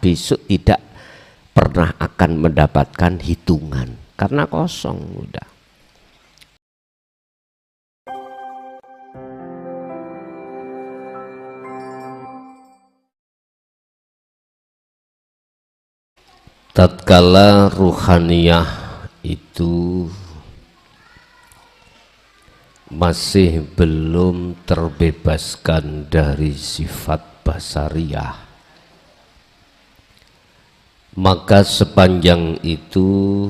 besok tidak pernah akan mendapatkan hitungan karena kosong udah. Tatkala ruhaniyah itu masih belum terbebaskan dari sifat basariyah, maka sepanjang itu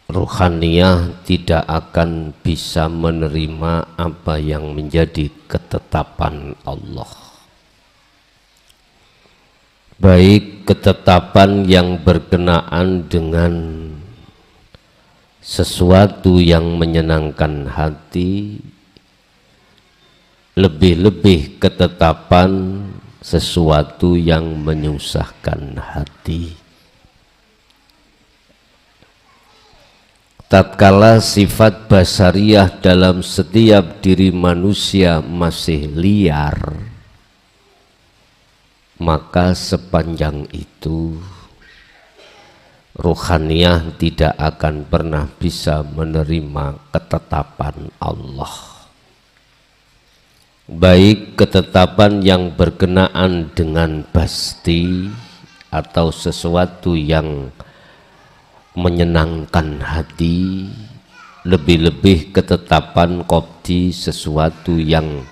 ruhaniyah tidak akan bisa menerima apa yang menjadi ketetapan Allah, baik ketetapan yang berkenaan dengan sesuatu yang menyenangkan hati, lebih-lebih ketetapan sesuatu yang menyusahkan hati. Tatkala sifat basariyah dalam setiap diri manusia masih liar, maka sepanjang itu ruhaniyah tidak akan pernah bisa menerima ketetapan Allah, baik ketetapan yang berkenaan dengan pasti atau sesuatu yang menyenangkan hati, lebih-lebih ketetapan qobdi sesuatu yang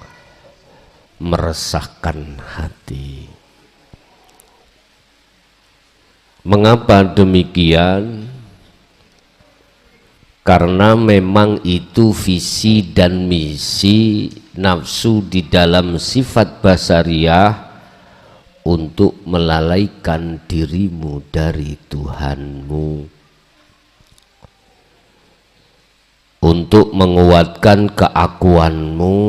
meresahkan hati. Mengapa demikian? Karena memang itu visi dan misi nafsu di dalam sifat basariyah untuk melalaikan dirimu dari Tuhanmu, untuk menguatkan keakuanmu.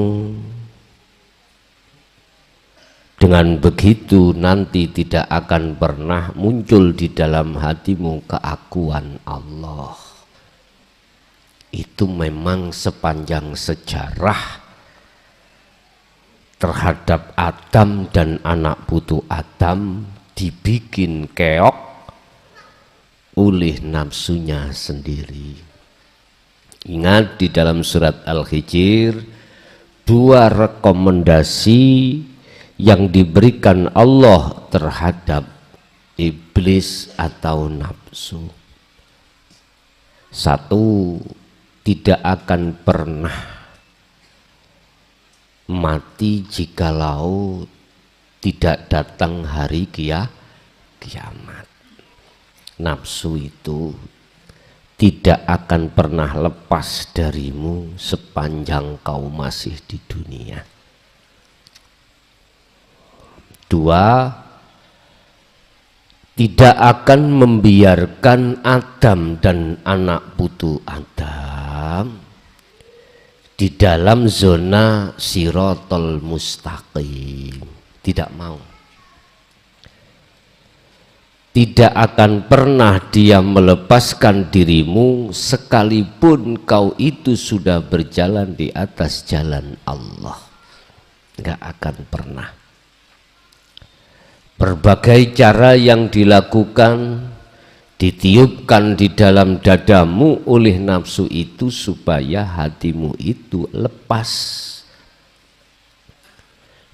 Dengan begitu nanti tidak akan pernah muncul di dalam hatimu keakuan Allah. Itu memang sepanjang sejarah terhadap Adam dan anak putu Adam dibikin keok oleh nafsunya sendiri. Ingat di dalam surat Al-Hijr, dua rekomendasi yang diberikan Allah terhadap iblis atau nafsu. Satu, tidak akan pernah mati jikalau tidak datang hari kiamat. Nafsu itu tidak akan pernah lepas darimu sepanjang kau masih di dunia. Dua, tidak akan membiarkan Adam dan anak putu Adam di dalam zona sirotol mustaqim. Tidak mau. Tidak akan pernah dia melepaskan dirimu sekalipun kau itu sudah berjalan di atas jalan Allah. Enggak akan pernah. Berbagai cara yang dilakukan, ditiupkan di dalam dadamu oleh nafsu itu supaya hatimu itu lepas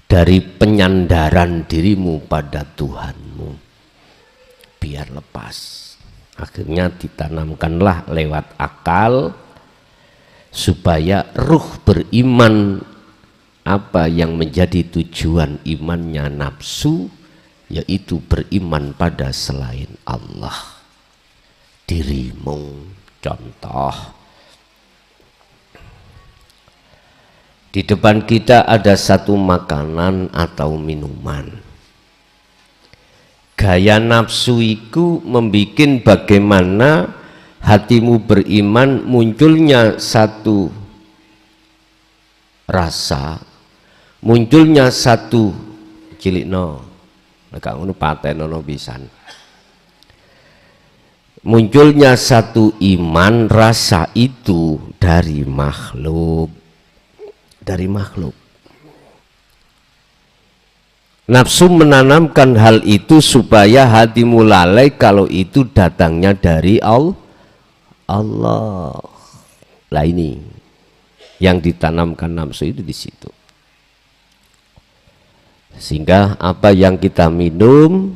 dari penyandaran dirimu pada Tuhanmu, biar lepas. Akhirnya ditanamkanlah lewat akal supaya ruh beriman. Apa yang menjadi tujuan imannya nafsu, yaitu beriman pada selain Allah, dirimu. Contoh, di depan kita ada satu makanan atau minuman. Gaya nafsu itu membuat bagaimana hatimu beriman, munculnya satu rasa, munculnya satu cilikno. Munculnya satu iman, rasa itu dari makhluk. Nafsu menanamkan hal itu supaya hatimu lalai kalau itu datangnya dari Allah. Lah ini yang ditanamkan nafsu itu di situ. Sehingga apa yang kita minum,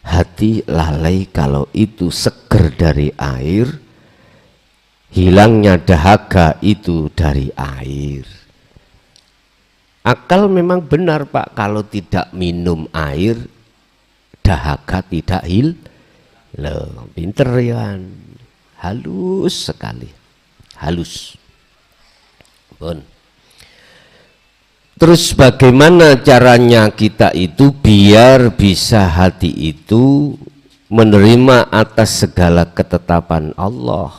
hati lalai kalau itu seger dari air, hilangnya dahaga itu dari air. Akal memang benar Pak, kalau tidak minum air dahaga tidak loh, pinter ya, halus sekali, halus. Bon. Terus bagaimana caranya kita itu biar bisa hati itu menerima atas segala ketetapan Allah?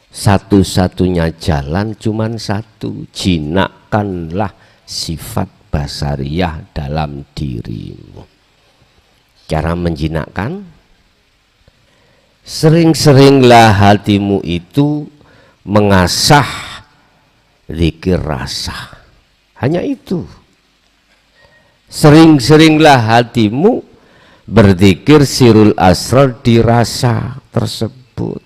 Satu-satunya jalan cuman satu, jinakkanlah sifat basariyah dalam dirimu. Cara menjinakkan, sering-seringlah hatimu itu mengasah zikir rasa. Hanya itu. Sering-seringlah hatimu berzikir sirul asrar di rasa tersebut.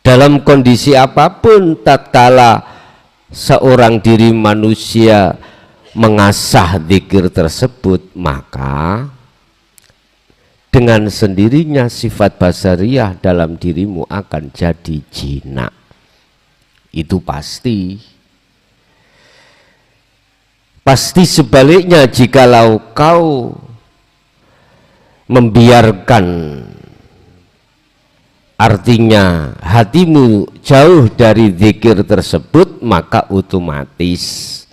Dalam kondisi apapun, tatkala seorang diri manusia mengasah zikir tersebut, maka dengan sendirinya sifat basariyah dalam dirimu akan jadi jinak. Itu pasti. Pasti sebaliknya, jikalau kau membiarkan, artinya hatimu jauh dari zikir tersebut, maka otomatis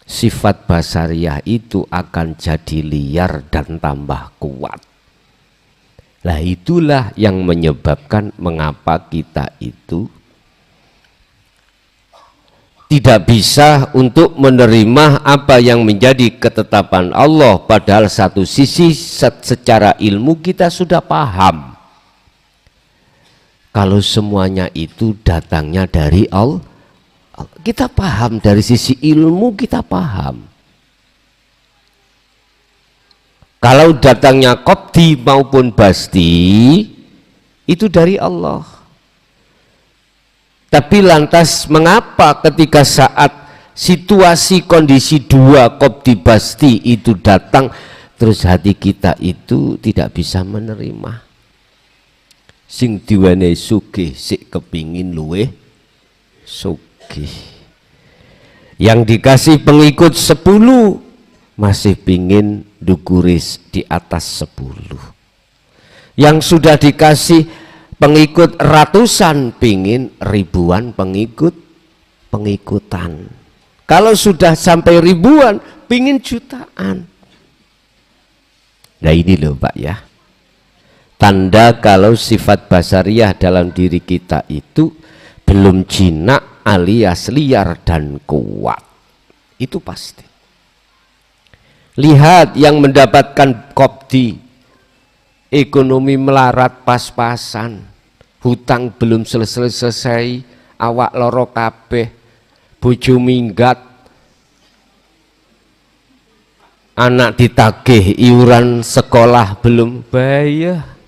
sifat basariyah itu akan jadi liar dan tambah kuat. Nah itulah yang menyebabkan mengapa kita itu tidak bisa untuk menerima apa yang menjadi ketetapan Allah, padahal satu sisi secara ilmu kita sudah paham kalau semuanya itu datangnya dari Allah. Kita paham, dari sisi ilmu kita paham. Kalau datangnya qobdi maupun basti itu dari Allah. Tapi lantas mengapa ketika saat situasi kondisi dua qobdi basti itu datang, terus hati kita itu tidak bisa menerima? Sing diwane sugih sik kepingin luweh sugih. Yang dikasih pengikut 10 masih pingin dukuris di atas 10. Yang sudah dikasih pengikut ratusan pingin ribuan pengikutan. Kalau sudah sampai ribuan pingin jutaan. Nah ini loh Pak ya, tanda kalau sifat basariyah dalam diri kita itu belum jinak alias liar dan kuat. Itu pasti. Lihat yang mendapatkan qobdi, ekonomi melarat pas-pasan, hutang belum selesai, awak loro kabeh, bojo minggat, anak ditagih iuran sekolah belum bayar.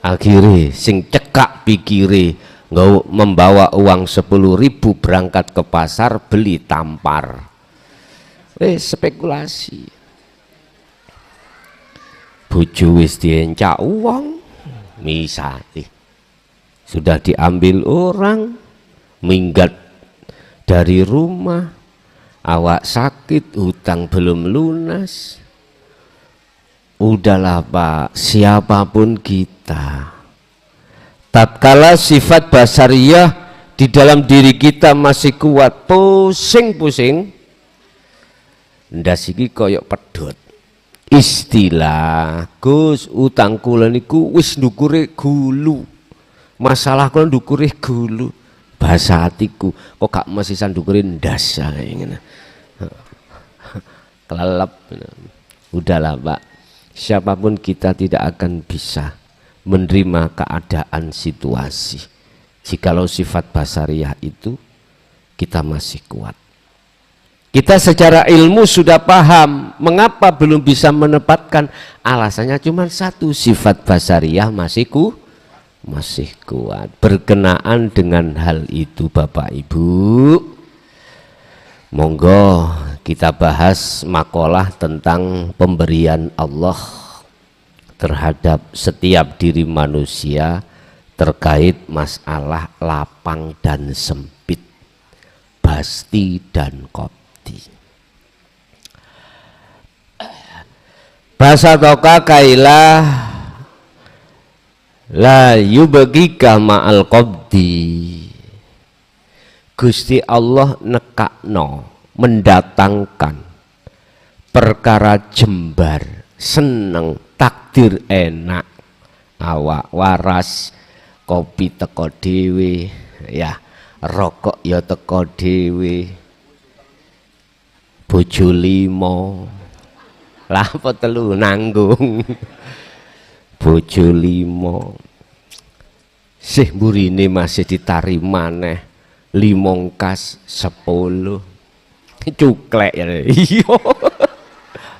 Akhirnya sing cekak pikire nggak membawa uang 10.000 berangkat ke pasar beli tampar. Spekulasi. Bojo wis diencak uang, misale sudah diambil orang, minggat dari rumah, awak sakit, hutang belum lunas. Udahlah Pak, siapapun kita, tatkala sifat basariyah di dalam diri kita masih kuat, pusing-pusing, ndas iki koyok pedhot. Istilah Gus, utang kula niku wis ndukure gulu, masalah kula ndukure gulu, bahasa hatiku kok gak mesisan ndukure ndas ngene. Kelelep. Udahlah Pak, siapapun kita tidak akan bisa menerima keadaan situasi jikalau sifat basariyah itu kita masih kuat. Kita secara ilmu sudah paham mengapa belum bisa menempatkan, alasannya cuma satu, sifat basariyah masih kuat. Berkenaan dengan hal itu Bapak Ibu, monggo kita bahas makalah tentang pemberian Allah terhadap setiap diri manusia terkait masalah lapang dan sempit, basti dan qobdi. Bahasa toka kailah la yubgika ma'al qobdi. Gusti Allah nekakno, mendatangkan perkara jembar, seneng, takdir enak, awak waras, kopi teko dhewe, ya rokok ya teko dhewe, bojo limo, lah apa telu nanggung, bojo limo, sih burine masih ditari maneh, limongkas 10, cuklek ya, iya,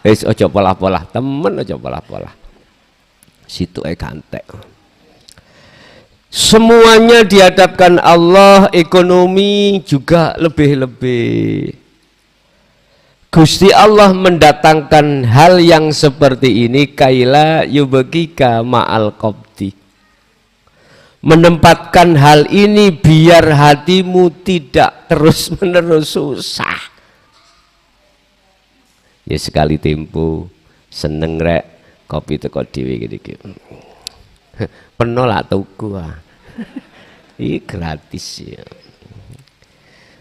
wis aja polah-polah, temen aja polah-polah, situ gantek. Semuanya dihadapkan Allah, ekonomi juga lebih-lebih. Gusti Allah mendatangkan hal yang seperti ini kaila yubgika ma'al qobdi. Menempatkan hal ini biar hatimu tidak terus-menerus susah. Ya sekali tempo seneng rek kopi teko dhewe iki. Penolak tuku ah. Ini gratis ya.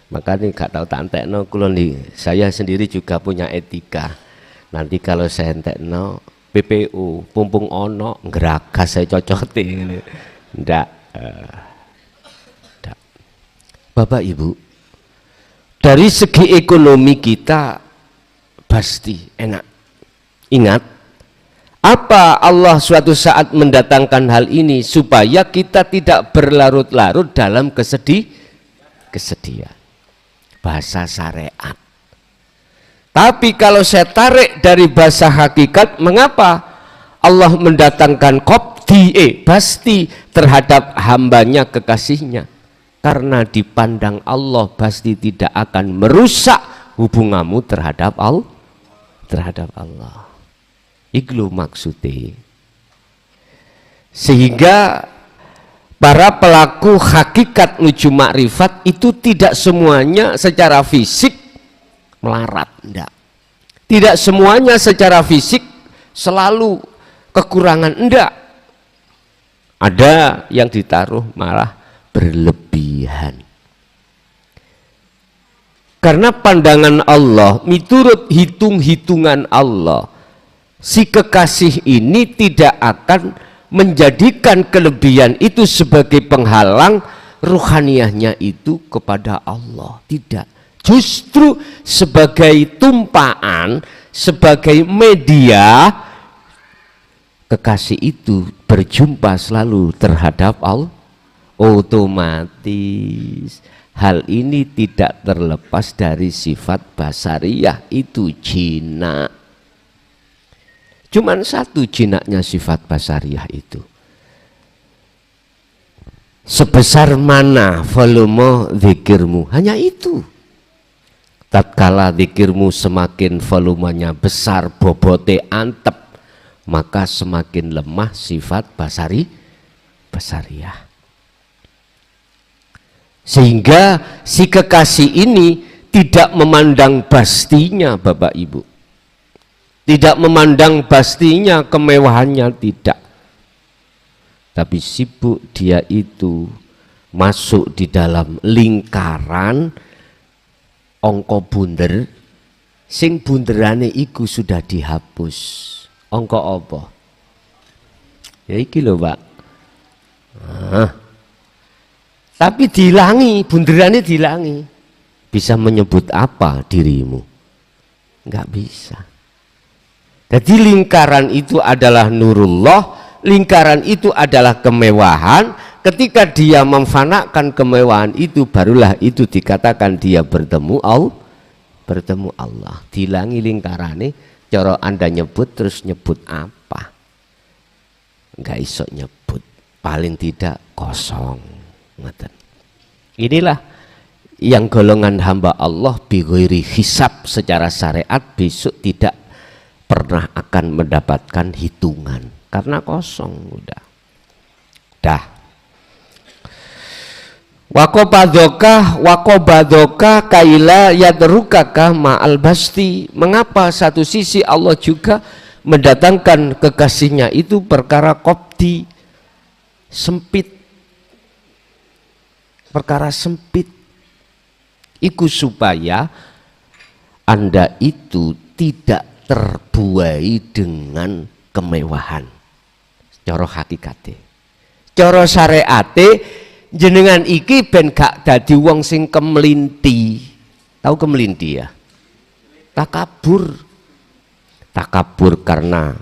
Makanya gak tahu tak entekno kula nih. Saya sendiri juga punya etika. Nanti kalau saya entekno PPU pumpung ono ngeragas saya cocotin. Ndak. Bapak Ibu, dari segi ekonomi kita pasti enak. Ingat, apa Allah suatu saat mendatangkan hal ini supaya kita tidak berlarut-larut dalam kesedihan. Bahasa syariat. Tapi kalau saya tarik dari bahasa hakikat, mengapa Allah mendatangkan qobdi, pasti terhadap hambanya, kekasihnya? Karena dipandang Allah pasti tidak akan merusak hubunganmu terhadap Allah. Iku maksudnya. Sehingga para pelaku hakikat menuju makrifat itu tidak semuanya secara fisik melarat, enggak. Tidak semuanya secara fisik selalu kekurangan, enggak. Ada yang ditaruh malah berlebihan. Karena pandangan Allah, miturut hitung-hitungan Allah, si kekasih ini tidak akan menjadikan kelebihan itu sebagai penghalang ruhaniyahnya itu kepada Allah. Tidak, justru sebagai tumpaan, sebagai media, kekasih itu berjumpa selalu terhadap Allah. Otomatis hal ini tidak terlepas dari sifat basariyah, itu jinak. Cuman satu jinaknya sifat basariyah itu. Sebesar mana volume zikirmu, hanya itu. Tatkala zikirmu semakin volumenya besar, bobote antep, maka semakin lemah sifat basariyah. Sehingga si kekasih ini tidak memandang bastinya, Bapak Ibu. Tidak memandang pastinya, kemewahannya, tidak. Tapi sibuk dia itu masuk di dalam lingkaran ongko bunder, sing bunderane iku sudah dihapus. Ongko apa? Ya iki lho, Pak. Tapi dihilangi, bunderane dihilangi. Bisa menyebut apa dirimu? Enggak bisa. Jadi lingkaran itu adalah nurullah, lingkaran itu adalah kemewahan, ketika dia memfanakan kemewahan itu, barulah itu dikatakan dia bertemu Allah. Dilangi lingkarane, cara Anda nyebut terus nyebut apa? Nggak iso nyebut, paling tidak kosong. Inilah yang golongan hamba Allah bighairi hisab secara syariat besok tidak pernah akan mendapatkan hitungan karena kosong udah. Wakobadoka kaila yadrukaka ma'al basti. Mengapa satu sisi Allah juga mendatangkan kekasihnya itu perkara kopdi, sempit, perkara sempit, iku supaya Anda itu tidak terbuai dengan kemewahan. Cara hakikate, cara syariate, jenengan iki ben gak dadi wong sing kemelinti. Tahu kemelinti ya? Takabur karena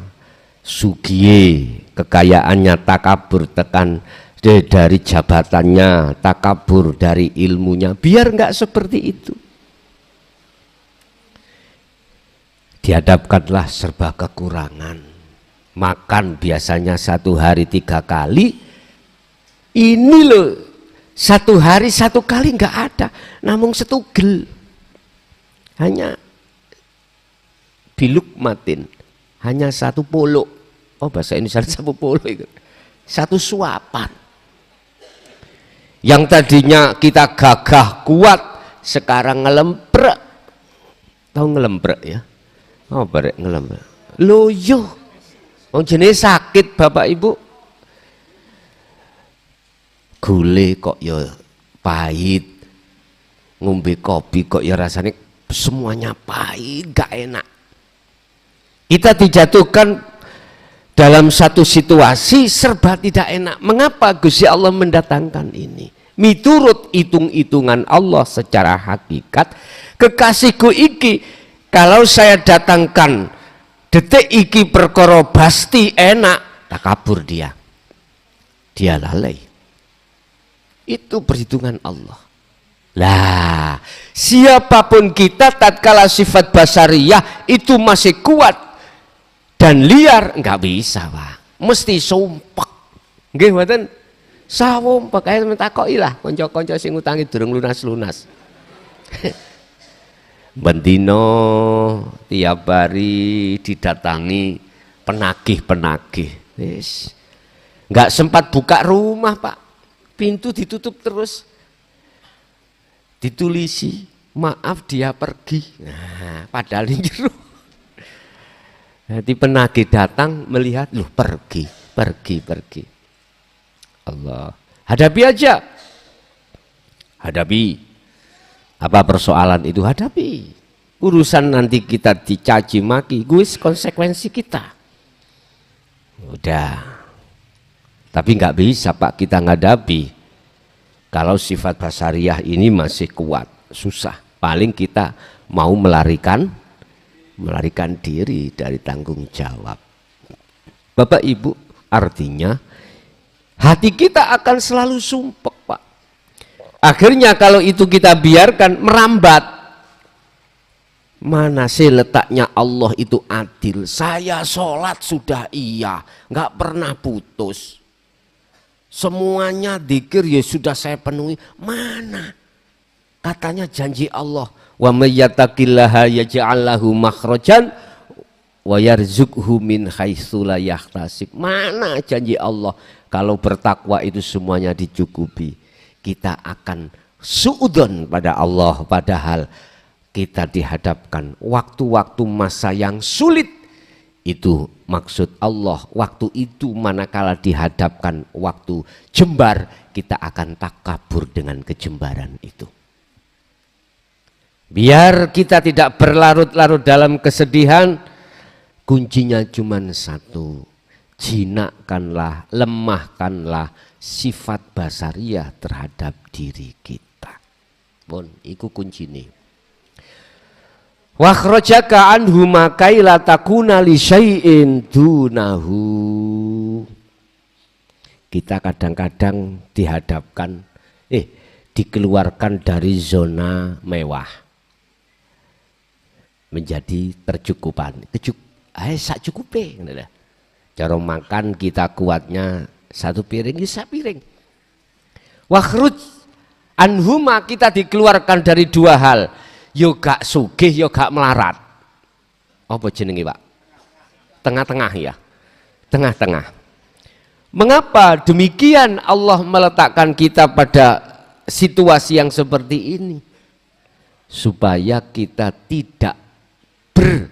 sugiye, kekayaannya takabur tekan dari jabatannya, takabur dari ilmunya. Biar nggak seperti itu. Dihadapkanlah serba kekurangan. Makan biasanya 1 hari 3 kali. Ini loh 1 hari 1 kali nggak ada, namun setugel, hanya biluk matin, hanya 1 polok. Oh bahasa Indonesia 1 polok itu 1 suapan. Yang tadinya kita gagah kuat, sekarang ngelemprek. Tahu ngelemprek ya? Oh barek ngelemprek. Loyo, wong jenenge sakit Bapak Ibu. Gule kok ya pahit, ngombe kopi kok ya rasanya semuanya pahit, gak enak. Kita dijatuhkan dalam satu situasi serba tidak enak. Mengapa Gusti Allah mendatangkan ini? Miturut hitung-hitungan Allah secara hakikat, kekasihku iki kalau saya datangkan detik iki perkara pasti enak, takabur dia lalai. Itu perhitungan Allah. Lah, siapapun kita tatkala sifat basariyah itu masih kuat dan liar, nggak bisa, Pak. Mesti sumpek. Nggih mboten? Sawumpek ae mentakoki lah kanca-kanca sing utangi durung lunas-lunas. Bendino tiap hari didatangi penagih-penagih. Wis. Nggak sempat buka rumah, Pak. Pintu ditutup terus, ditulisi maaf dia pergi. Nah, padahal ini jero. Nanti penagih datang melihat, loh pergi. Allah, hadapi aja. Hadapi. Apa persoalan itu? Hadapi. Urusan nanti kita dicaci maki, guys konsekuensi kita. Udah. Tapi nggak bisa Pak kita ngadapi kalau sifat basariyah ini masih kuat, susah. Paling kita mau melarikan diri dari tanggung jawab. Bapak Ibu, artinya hati kita akan selalu sumpek Pak. Akhirnya kalau itu kita biarkan merambat. Mana sih letaknya Allah itu adil? Saya sholat sudah iya, nggak pernah putus. Semuanya dzikir ya sudah saya penuhi. Mana? Katanya janji Allah, wa may yattaqillaha yaj'al lahu makhrajan wa yarzuqhu min haitsu la yahtasib. Mana janji Allah kalau bertakwa itu semuanya dicukupi. Kita akan suudzon pada Allah, padahal kita dihadapkan waktu-waktu masa yang sulit. Itu maksud Allah, waktu itu manakala dihadapkan waktu jembar, kita akan takabur dengan kejembaran itu. Biar kita tidak berlarut-larut dalam kesedihan, kuncinya cuma satu, jinakkanlah, lemahkanlah sifat basariyah terhadap diri kita. Pun, iku kuncine. Wa akhrajaka anhu makaila takuna li syai'in dunahu. Kita kadang-kadang dihadapkan, dikeluarkan dari zona mewah menjadi tercukupan. Sak cukupe. Cara makan kita kuatnya 1 piring, 1 piring. Wakhruj anhuma, kita dikeluarkan dari 2 hal. Yo gak sugih, yo gak melarat. Apa jenenge, Pak? Tengah-tengah ya. Tengah-tengah. Mengapa demikian Allah meletakkan kita pada situasi yang seperti ini? Supaya kita tidak bersandar.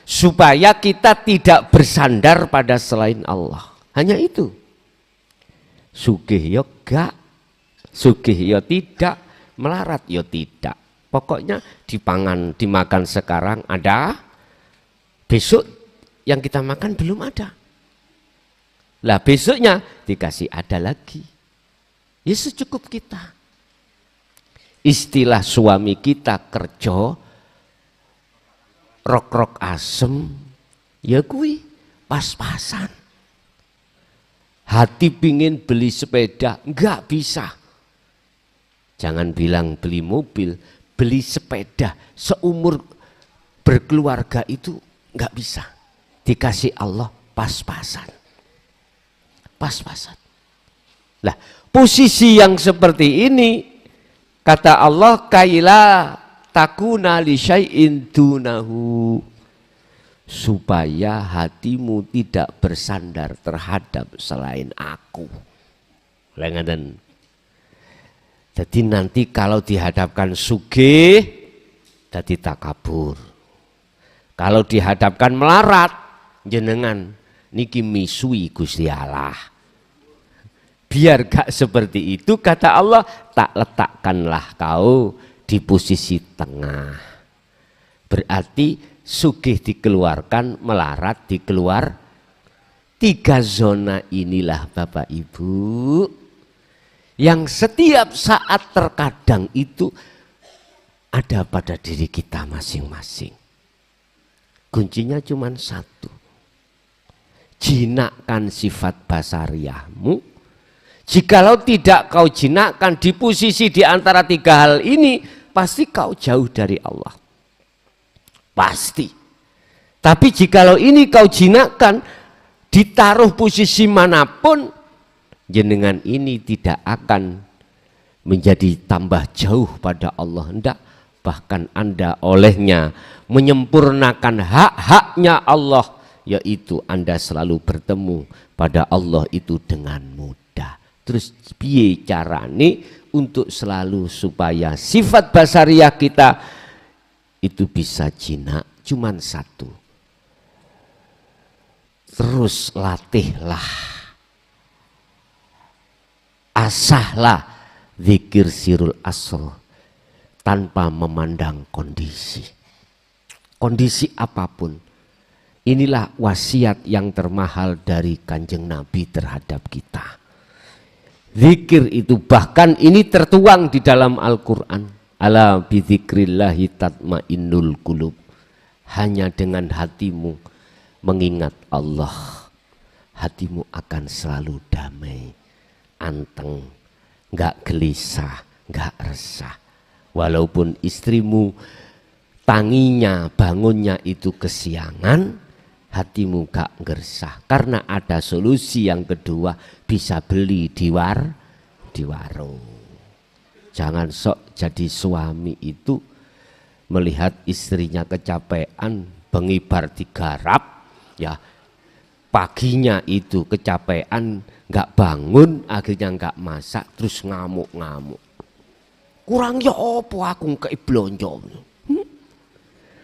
Supaya kita tidak bersandar pada selain Allah. Hanya itu. Sugih yo gak, sugih yo tidak, melarat yo tidak. Pokoknya dimakan sekarang ada, besok yang kita makan belum ada. Lah besoknya dikasih ada lagi. Ya secukup kita. Istilah suami kita kerja, rok-rok asem, ya kui pas-pasan. Hati pingin beli sepeda, enggak bisa. Jangan bilang beli mobil, beli sepeda seumur berkeluarga itu nggak bisa. Dikasih Allah pas-pasan. Pas-pasan. Lah, posisi yang seperti ini kata Allah, kaila takuna li syai'in dunahu, supaya hatimu tidak bersandar terhadap selain aku. Lengadan. Jadi nanti kalau dihadapkan sugih, jadi takabur. Kalau dihadapkan melarat, jenengan niki misui Gusti Allah. Biar gak seperti itu, kata Allah, tak letakkanlah kau di posisi tengah. Berarti sugih dikeluarkan, melarat dikeluar. 3 zona inilah Bapak Ibu, yang setiap saat terkadang itu ada pada diri kita masing-masing. Kuncinya cuma 1. Jinakkan sifat basariahmu. Jikalau tidak kau jinakkan di posisi di antara 3 hal ini, pasti kau jauh dari Allah. Pasti. Tapi jikalau ini kau jinakkan, ditaruh posisi manapun, jenengan ini tidak akan menjadi tambah jauh pada Allah. Hendak, bahkan Anda olehnya menyempurnakan hak-haknya Allah, yaitu Anda selalu bertemu pada Allah itu dengan mudah. Terus piye carane untuk selalu supaya sifat basariah kita itu bisa jinak? Cuman 1. Terus latihlah, asahlah zikir sirul asr tanpa memandang kondisi. Kondisi apapun. Inilah wasiat yang termahal dari Kanjeng Nabi terhadap kita. Zikir itu bahkan ini tertuang di dalam Al-Quran. Ala bidzikrillahi tatmainnul qulub. Hanya dengan hatimu mengingat Allah, hatimu akan selalu damai, anteng, enggak gelisah, enggak resah. Walaupun istrimu tanginya, bangunnya itu kesiangan, hatimu gak gersah. Karena ada solusi yang kedua, bisa beli di warung. Jangan sok jadi suami itu melihat istrinya kecapean, bengibar digarap, ya paginya itu kecapean, gak bangun, akhirnya gak masak, terus ngamuk-ngamuk. Kurang ya apa aku ngekei blonjo?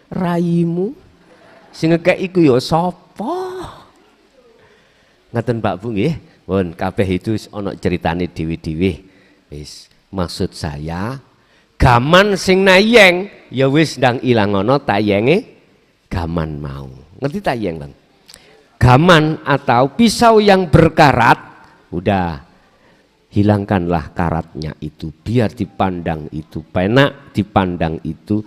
Raimu sing ngekei iku ya sapa? Ngaten Pak Bu nggih. Pun kabeh itu ana ceritane dhewe-dhewe. Wis, maksud saya gaman sing nayeng ya wis ndang ilang ana tayenge gaman mau. Ngerti tayeng, Bang? Gaman atau pisau yang berkarat, udah hilangkanlah karatnya itu, biar dipandang itu penak, dipandang itu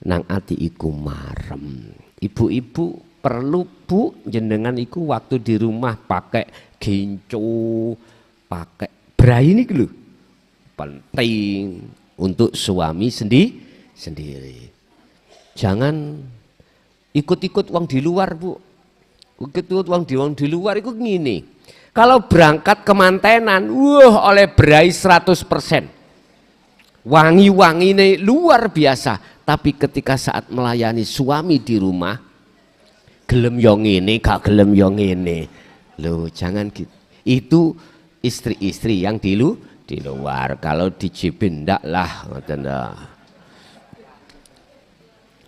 nang ati iku marem. Ibu-ibu perlu Bu jenengan iku waktu di rumah pakai genco, pakai brai ini lho. Penting untuk suami sendiri. Jangan ikut-ikut uang di luar Bu. Ikut-ikut uang di luar itu gini. Kalau berangkat ke mantenan, oleh berai 100%. Wangi-wangi ini luar biasa. Tapi ketika saat melayani suami di rumah, gelem yang ini, gak gelem yang ini. Loh, jangan gitu. Itu istri-istri yang di luar. Kalau di Jibin ndak lah,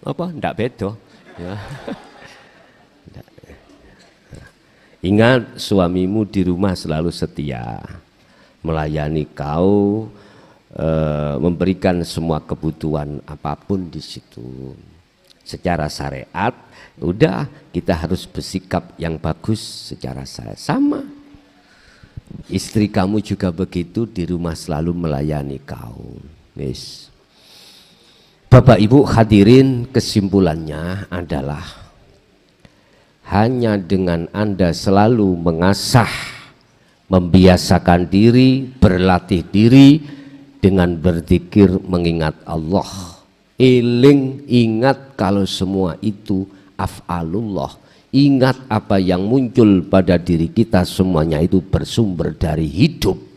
apa? Ndak beda. Ya. Ingat, suamimu di rumah selalu setia, melayani kau, memberikan semua kebutuhan apapun di situ. Secara syariat, udah kita harus bersikap yang bagus secara syariat. Sama, istri kamu juga begitu, di rumah selalu melayani kau. Yes. Bapak Ibu hadirin, kesimpulannya adalah hanya dengan Anda selalu mengasah, membiasakan diri, berlatih diri dengan berzikir, mengingat Allah. Eling, ingat kalau semua itu af'alullah. Ingat apa yang muncul pada diri kita, semuanya itu bersumber dari hidup.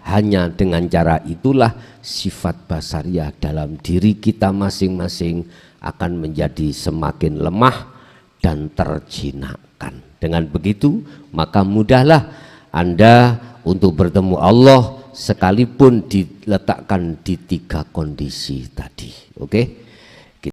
Hanya dengan cara itulah sifat basariah dalam diri kita masing-masing akan menjadi semakin lemah dan terjinakkan. Dengan begitu maka mudahlah Anda untuk bertemu Allah sekalipun diletakkan di 3 kondisi tadi. Oke?